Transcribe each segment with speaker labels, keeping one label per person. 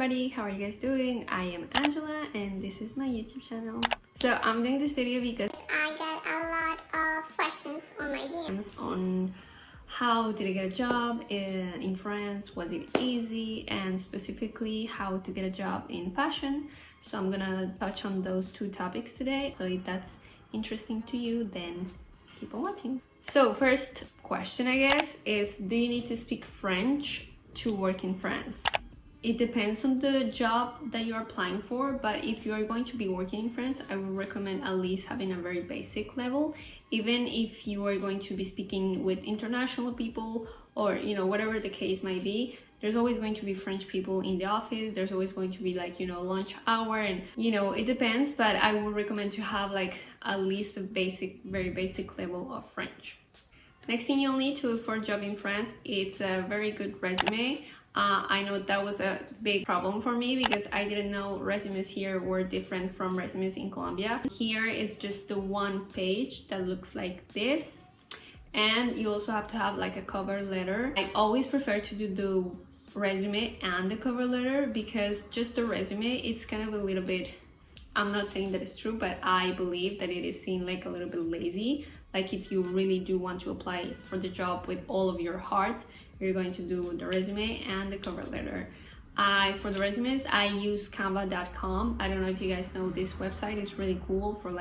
Speaker 1: everybody, how are you guys doing? I am Angela and this is my YouTube channel. So I'm doing this video because
Speaker 2: I got a lot of questions on my DMs
Speaker 1: on how did I get a job in France, was it easy, and specifically how to get a job in fashion. So I'm gonna touch on those two topics today. So if that's interesting to you, then keep on watching. So first question, I guess, is do you need to speak French to work in France? It depends on the job that you're applying for, but if you are going to be working in France, I would recommend at least having a very basic level. Even if you are going to be speaking with international people or, whatever the case might be, there's always going to be French people in the office. There's always going to be lunch hour and, it depends, but I would recommend to have at least a very basic level of French. Next thing you'll need to look for a job in France, it's a very good resume. I know that was a big problem for me because I didn't know resumes here were different from resumes in Colombia. Here is just the one page that looks like this, and you also have to have a cover letter. I always prefer to do the resume and the cover letter because just the resume is kind of a little bit, I'm not saying that it's true, but I believe that it is seen a little bit lazy. If you really do want to apply for the job with all of your heart, you're going to do the resume and the cover letter. For the resumes, I use canva.com. I don't know if you guys know this website. It's really cool for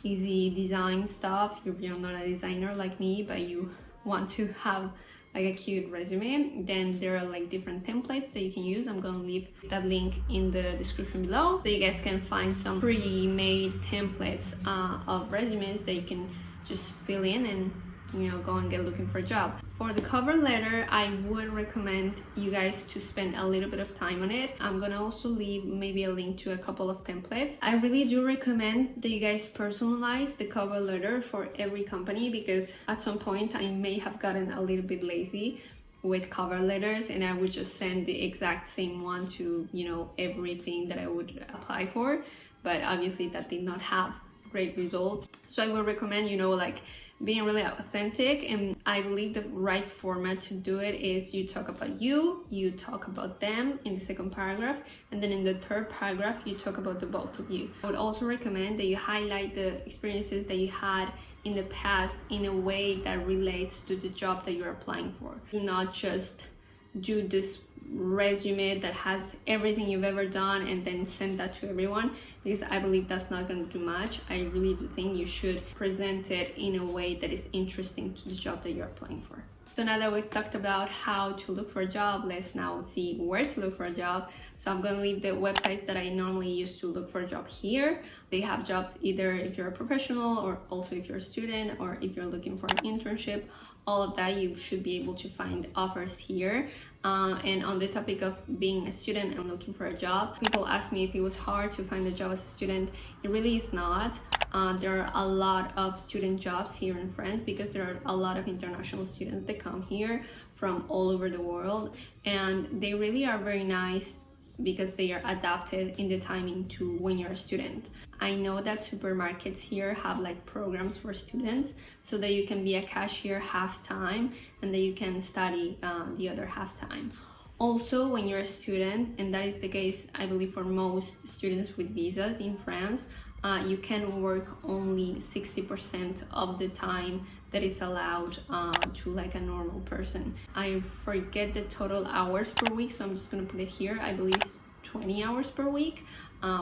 Speaker 1: easy design stuff. You're not a designer like me, but you want to have a cute resume. Then there are different templates that you can use. I'm gonna leave that link in the description below so you guys can find some pre-made templates of resumes that you can just fill in and go and get looking for a job. For the cover letter, I would recommend you guys to spend a little bit of time on it. I'm gonna also leave maybe a link to a couple of templates. I really do recommend that you guys personalize the cover letter for every company because at some point I may have gotten a little bit lazy with cover letters and I would just send the exact same one to everything that I would apply for, but obviously that did not have great results. So I would recommend being really authentic, and I believe the right format to do it is you talk about you talk about them in the second paragraph, and then in the third paragraph you talk about the both of you. I would also recommend that you highlight the experiences that you had in the past in a way that relates to the job that you're applying for. Do not just do this resume that has everything you've ever done and then send that to everyone, because I believe that's not going to do much. I really do think you should present it in a way that is interesting to the job that you're applying for. So now that we've talked about how to look for a job, let's now see where to look for a job. So I'm going to leave the websites that I normally use to look for a job here. They have jobs either if you're a professional or also if you're a student or if you're looking for an internship. All of that you should be able to find offers here. And on the topic of being a student and looking for a job, people ask me if it was hard to find a job as a student. It really is not. There are a lot of student jobs here in France because there are a lot of international students that come here from all over the world, and they really are very nice because they are adapted in the timing to when you're a student. I know that supermarkets here have programs for students so that you can be a cashier half-time and that you can study the other half-time. Also, when you're a student, and that is the case I believe for most students with visas in France, you can work only 60% of the time that is allowed to a normal person. I forget the total hours per week, so I'm just gonna put it here. I believe it's 20 hours per week,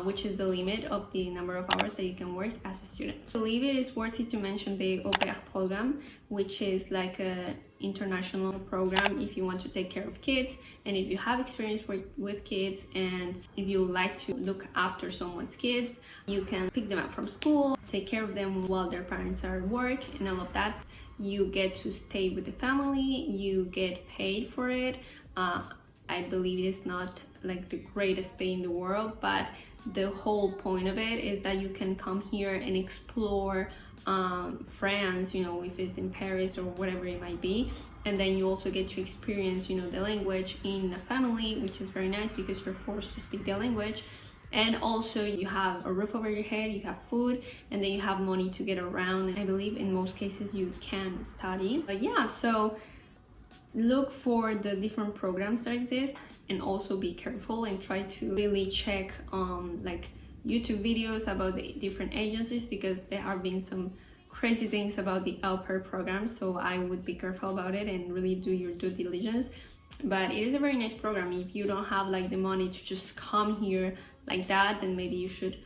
Speaker 1: which is the limit of the number of hours that you can work as a student. I believe it is worth it to mention the au pair program, which is a international program if you want to take care of kids and if you have experience with kids and if you like to look after someone's kids. You can pick them up from school, take care of them while their parents are at work and all of that. You get to stay with the family, you get paid for it. I believe it is not the greatest pay in the world, but the whole point of it is that you can come here and explore France, if it's in Paris or whatever it might be, and then you also get to experience the language in a family, which is very nice because you're forced to speak the language, and also you have a roof over your head, you have food, and then you have money to get around, and I believe in most cases you can study. But yeah, so look for the different programs that exist, and also be careful and try to really check like YouTube videos about the different agencies, because there have been some crazy things about the au pair program. So I would be careful about it and really do your due diligence. But it is a very nice program. If you don't have like the money to just come here like that, then maybe you should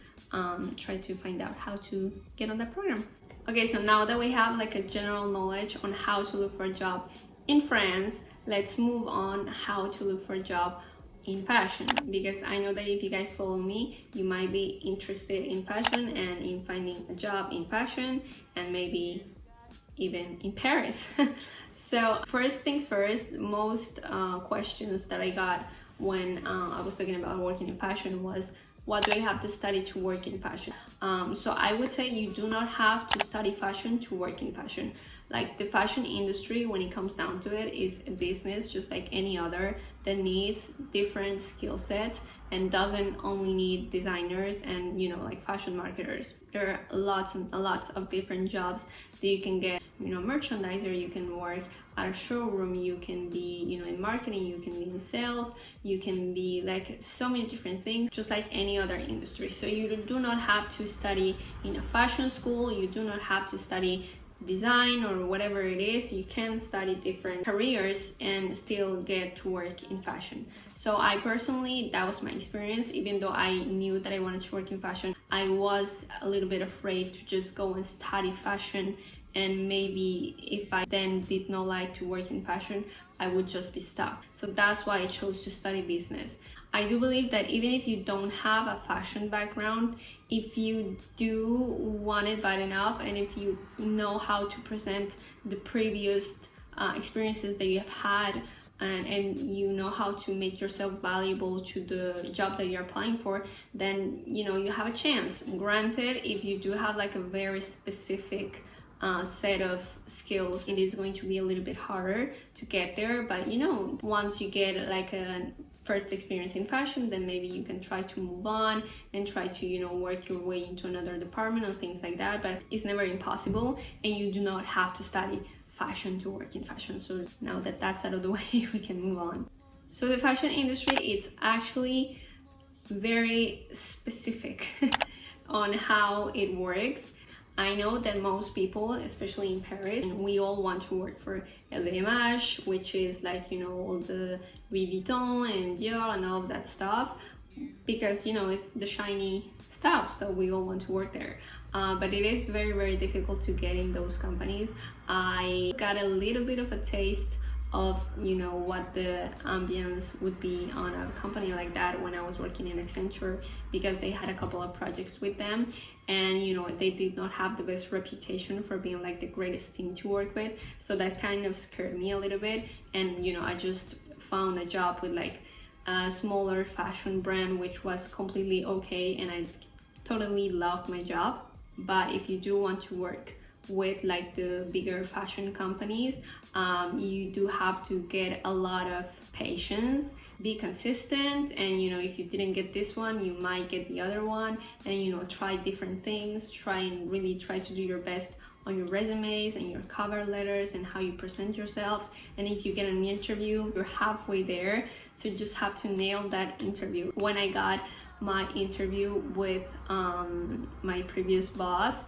Speaker 1: try to find out how to get on that program. Okay, so now that we have like a general knowledge on how to look for a job in France, let's move on how to look for a job in fashion, because I know that if you guys follow me, you might be interested in fashion and in finding a job in fashion, and maybe even in Paris. So first things first, most questions that I got when I was talking about working in fashion was, what do I have to study to work in fashion? So I would say you do not have to study fashion to work in fashion. Like, the fashion industry, when it comes down to it, is a business just like any other that needs different skill sets and doesn't only need designers and, you know, like fashion marketers. There are lots and lots of different jobs that you can get. You know, merchandiser, you can work at a showroom, you can be, you know, in marketing, you can be in sales, you can be like so many different things, just like any other industry. So you do not have to study in a fashion school, you do not have to study design or whatever it is. You can study different careers and still get to work in fashion. So I personally, that was my experience. Even though I knew that I wanted to work in fashion, I was a little bit afraid to just go and study fashion, and maybe if I then did not like to work in fashion, I would just be stuck. So that's why I chose to study business. I do believe that even if you don't have a fashion background, if you do want it bad enough, and if you know how to present the previous experiences that you have had, and you know how to make yourself valuable to the job that you're applying for, then, you know, you have a chance. Granted, if you do have like a very specific set of skills, it is going to be a little bit harder to get there. But, you know, once you get like a first experience in fashion, then maybe you can try to move on and try to, you know, work your way into another department or things like that. But it's never impossible, and you do not have to study fashion to work in fashion. So now that that's out of the way, we can move on. So the fashion industry, it's actually very specific on how it works. I know that most people, especially in Paris, and we all want to work for LVMH, which is like, you know, all the Louis Vuitton and Dior and all of that stuff, because, you know, it's the shiny stuff, so we all want to work there. But it is very, very difficult to get in those companies. I got a little bit of a taste of, you know, what the ambience would be on a company like that when I was working in Accenture, because they had a couple of projects with them, and, you know, they did not have the best reputation for being like the greatest team to work with. So that kind of scared me a little bit. And, you know, I just found a job with like a smaller fashion brand, which was completely okay, and I totally loved my job. But if you do want to work with like the bigger fashion companies, you do have to get a lot of patience, be consistent, and, you know, if you didn't get this one, you might get the other one, and, you know, try different things, try to do your best on your resumes and your cover letters and how you present yourself. And if you get an interview, you're halfway there, so you just have to nail that interview. When I got my interview with my previous boss,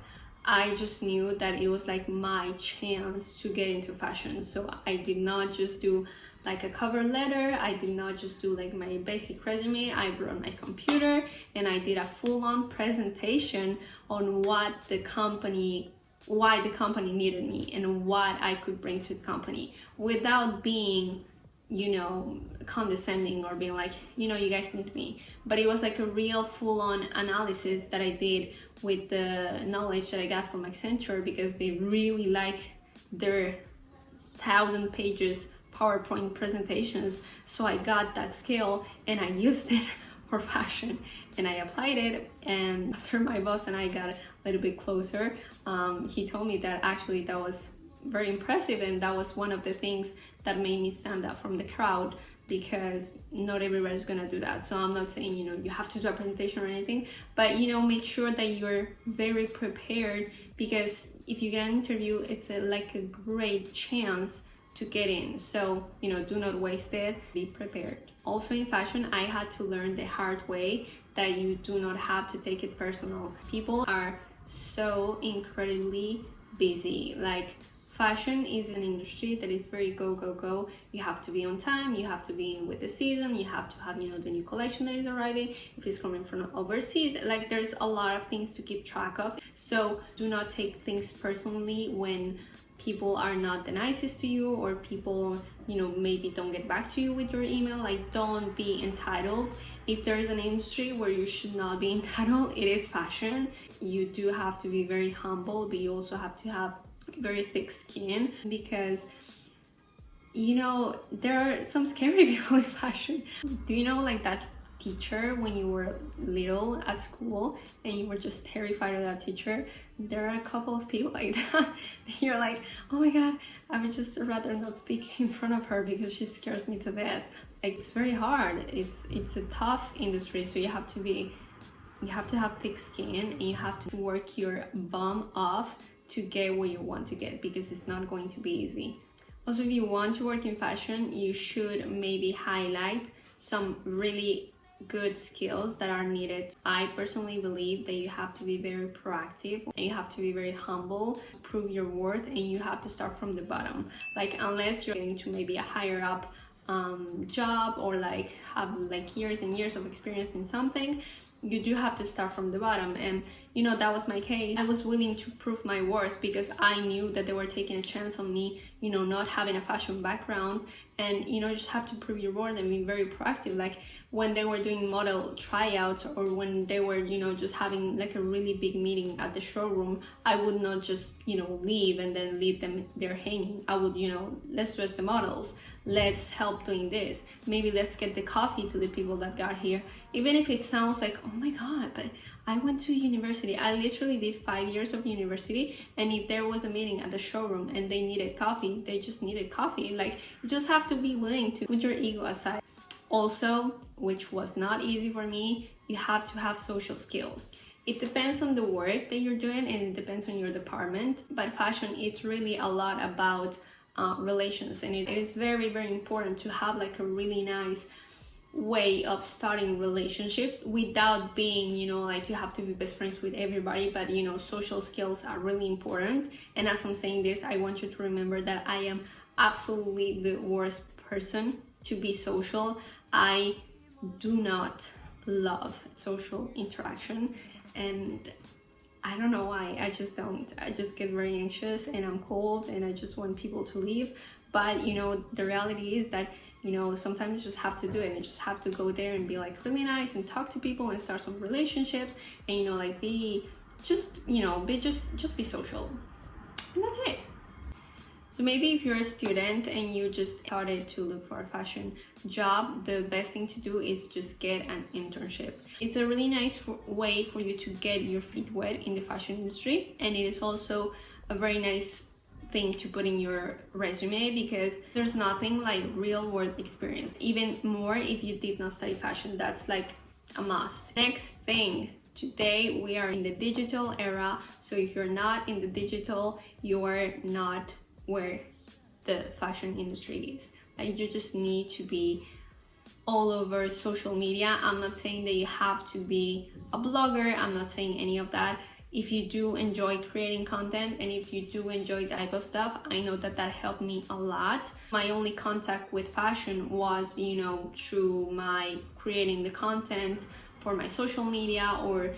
Speaker 1: I just knew that it was like my chance to get into fashion. So I did not just do like a cover letter, I did not just do like my basic resume. I brought my computer and I did a full-on presentation on why the company needed me and what I could bring to the company, without being, you know, condescending or being like, you know, you guys need me. But it was like a real full-on analysis that I did with the knowledge that I got from Accenture, because they really like their 1,000 pages PowerPoint presentations. So I got that skill and I used it for fashion, and I applied it. And after my boss and I got a little bit closer, he told me that actually that was very impressive, and that was one of the things that made me stand out from the crowd, because not everybody's gonna do that. So I'm not saying, you know, you have to do a presentation or anything, but, you know, make sure that you're very prepared, because if you get an interview, it's like a great chance to get in. So, do not waste it, be prepared. Also in fashion, I had to learn the hard way that you do not have to take it personal. People are so incredibly busy. Like, fashion is an industry that is very go, go, go. You have to be on time, you have to be in with the season, you have to have, the new collection that is arriving, if it's coming from overseas. Like, there's a lot of things to keep track of. So do not take things personally when people are not the nicest to you, or people, maybe don't get back to you with your email. Like, don't be entitled. If there's an industry where you should not be entitled, it is fashion. You do have to be very humble, but you also have to have very thick skin, because there are some scary people in fashion. Do you know, like, that teacher when you were little at school and you were just terrified of that teacher? There are a couple of people like that. You're like, oh my god, I would just rather not speak in front of her because she scares me to death. Like, it's very hard. It's a tough industry, so you have to have thick skin, and you have to work your bum off to get what you want to get, because it's not going to be easy. Also, if you want to work in fashion, you should maybe highlight some really good skills that are needed. I personally believe that you have to be very proactive, and you have to be very humble, prove your worth, and you have to start from the bottom. Like, unless you're getting to maybe a higher up job, or like have like years and years of experience in something, you do have to start from the bottom. And that was my case. I was willing to prove my worth because I knew that they were taking a chance on me, not having a fashion background. And just have to prove your worth and be very proactive. Like, when they were doing model tryouts, or when they were just having like a really big meeting at the showroom, I would not just leave and then leave them there hanging. I would let's dress the models, let's help doing this, maybe let's get the coffee to the people that got here. Even if it sounds like, oh my god, but I went to university. I literally did 5 years of university, and if there was a meeting at the showroom and they needed coffee, they just needed coffee. Like, you just have to be willing to put your ego aside. Also, which was not easy for me, you have to have social skills. It depends on the work that you're doing, and it depends on your department, but fashion is really a lot about relations, and it is very, very important to have like a really nice way of starting relationships without being like you have to be best friends with everybody. But social skills are really important. And as I'm saying this, I want you to remember that I am absolutely the worst person to be social. I do not love social interaction, and I don't know why. I just don't. I just get very anxious, and I'm cold, and I just want people to leave. But the reality is that sometimes you just have to do it, and you just have to go there and be like really nice and talk to people and start some relationships, and like be just be social, and that's it. So maybe if you're a student and you just started to look for a fashion job, the best thing to do is just get an internship. It's a really nice way for you to get your feet wet in the fashion industry, and it is also a very nice thing to put in your resume, because there's nothing like real world experience. Even more if you did not study fashion, that's like a must. Next thing, today we are in the digital era, so if you're not in the digital, you're not where the fashion industry is. Like, you just need to be all over social media. I'm not saying that you have to be a blogger, I'm not saying any of that. If you do enjoy creating content, and if you do enjoy that type of stuff, I know that helped me a lot. My only contact with fashion was through my creating the content for my social media, or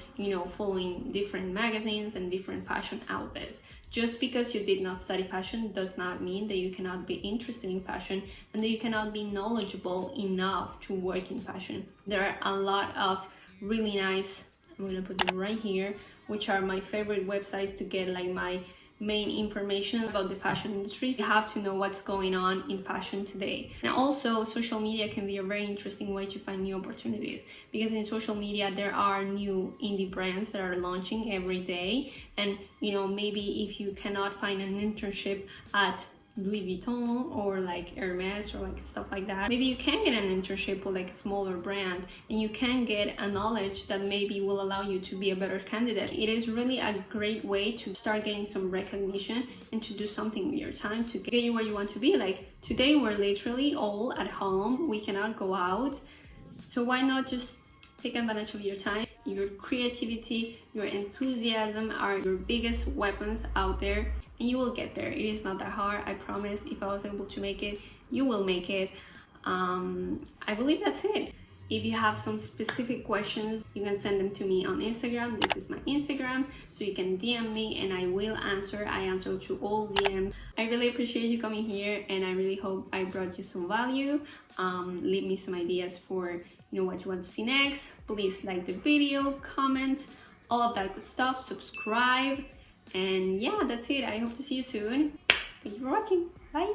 Speaker 1: following different magazines and different fashion outlets. Just because you did not study fashion does not mean that you cannot be interested in fashion, and that you cannot be knowledgeable enough to work in fashion. There are a lot of really nice, I'm gonna put them right here, which are my favorite websites to get like my main information about the fashion industry. You have to know what's going on in fashion today. And also, social media can be a very interesting way to find new opportunities, because in social media there are new indie brands that are launching every day. And maybe if you cannot find an internship at Louis Vuitton or like Hermes or like stuff like that. Maybe you can get an internship with like a smaller brand and you can get a knowledge that maybe will allow you to be a better candidate. It is really a great way to start getting some recognition and to do something with your time to get you where you want to be. Like today we're literally all at home, we cannot go out, so why not just take advantage of your time? Your creativity, your enthusiasm are your biggest weapons out there, and you will get there. It is not that hard, I promise. If I was able to make it, you will make it. I believe that's it. If you have some specific questions, you can send them to me on Instagram. This is my Instagram, so you can DM me and I will answer. I answer to all DMs. I really appreciate you coming here, and I really hope I brought you some value. Leave me some ideas for what you want to see next. Please like the video, comment, all of that good stuff, subscribe, and yeah, that's it. I hope to see you soon. Thank you for watching. Bye.